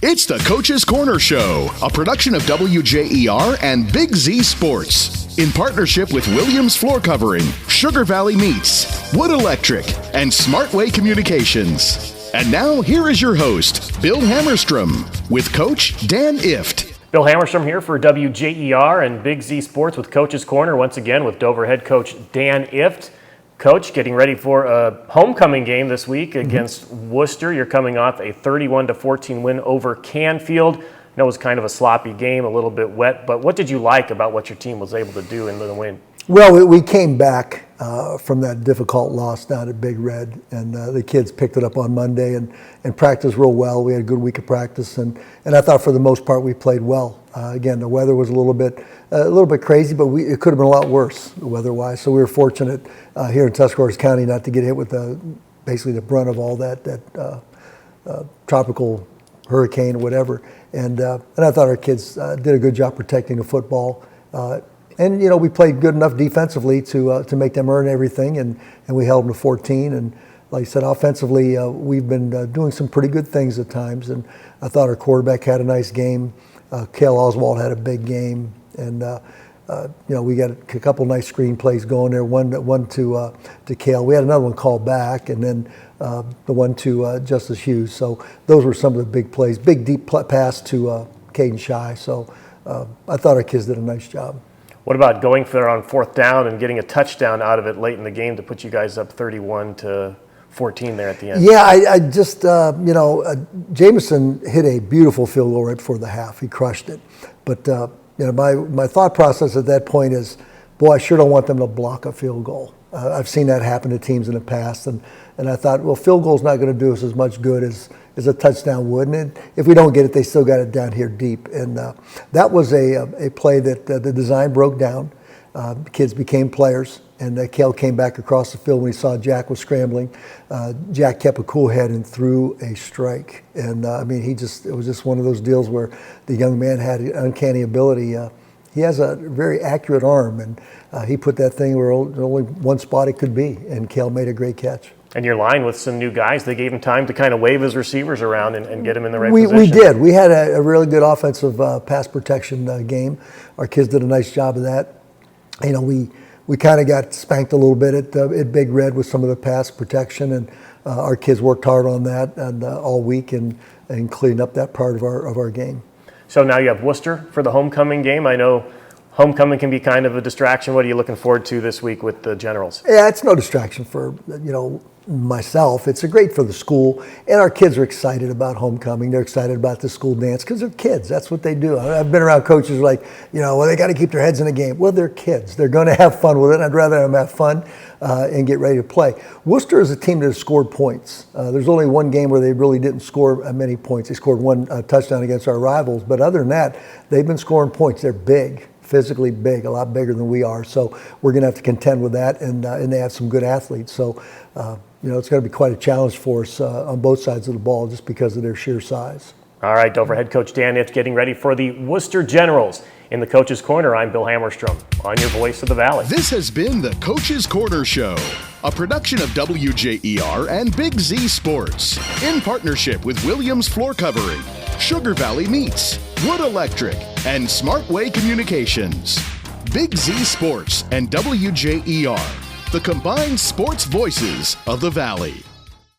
It's the Coach's Corner Show, a production of WJER and Big Z Sports, in partnership with Williams Floorcovering, Sugar Valley Meats, Wood Electric, and Smartway Communications. And now, here is your host, Bill Hammerstrom, with Coach Dan Ifft. Bill Hammerstrom here for WJER and Big Z Sports with Coach's Corner, once again with Dover head coach Dan Ifft. Coach, getting ready for a homecoming game this week against Wooster. You're coming off a 31-14 win over Canfield. I know it was kind of a sloppy game, a little bit wet, but what did you like about what your team was able to do in the win? Well, we came back from that difficult loss down at Big Red, and the kids picked it up on Monday and practiced real well. We had a good week of practice, and I thought for the most part we played well. Again, the weather was a little bit crazy, but it could have been a lot worse weather-wise. So we were fortunate here in Tuscarawas County not to get hit with basically the brunt of all that tropical hurricane or whatever. And I thought our kids did a good job protecting the football. And, you know, we played good enough defensively to make them earn everything, and we held them to 14. And like I said, offensively, we've been doing some pretty good things at times. And I thought our quarterback had a nice game. Cale Oswald had a big game. And, you know, we got a couple nice screen plays going there, one to Cale. We had another one called back, and then the one to Justice Hughes. So those were some of the big plays. Big, deep pass to Caden Shy. So I thought our kids did a nice job. What about going for it on fourth down and getting a touchdown out of it late in the game to put you guys up 31-14 there at the end? Yeah, I just, you know, Jameson hit a beautiful field goal right before the half. He crushed it. But, you know, my thought process at that point is, boy, I sure don't want them to block a field goal. I've seen that happen to teams in the past. And I thought, well, field goal's not going to do us as much good as a touchdown would. And if we don't get it, they still got it down here deep. And that was a play that the design broke down. The kids became players. And Cale came back across the field when he saw Jack was scrambling. Jack kept a cool head and threw a strike. And I mean, it was just one of those deals where the young man had an uncanny ability. He has a very accurate arm, and he put that thing where only one spot it could be, and Cale made a great catch. And you're line with some new guys. They gave him time to kind of wave his receivers around and get him in the right position. We did. We had a really good offensive pass protection game. Our kids did a nice job of that. You know, we kind of got spanked a little bit at Big Red with some of the pass protection, and our kids worked hard on that and all week and cleaned up that part of our game. So now you have Wooster for the homecoming game. I know homecoming can be kind of a distraction. What are you looking forward to this week with the Generals? Yeah, it's no distraction for, you know, myself. It's great for the school, and our kids are excited about homecoming. They're excited about the school dance because they're kids. That's what they do. I've been around coaches like, you know, well, they got to keep their heads in the game. Well, they're kids. They're going to have fun with it. I'd rather them have fun and get ready to play. Worcester is a team that has scored points. There's only one game where they really didn't score many points. They scored one touchdown against our rivals, but other than that, they've been scoring points. They're big. Physically big, a lot bigger than we are. So we're going to have to contend with that, and they have some good athletes. So, you know, it's going to be quite a challenge for us on both sides of the ball just because of their sheer size. All right, Dover head coach Dan Ifft getting ready for the Wooster Generals. In the Coach's Corner, I'm Bill Hammerstrom on your Voice of the Valley. This has been the Coach's Corner Show, a production of WJER and Big Z Sports, in partnership with Williams Floorcovering, Sugar Valley Meats, Wood Electric, and Smartway Communications. Big Z Sports and WJER, the combined sports voices of the Valley.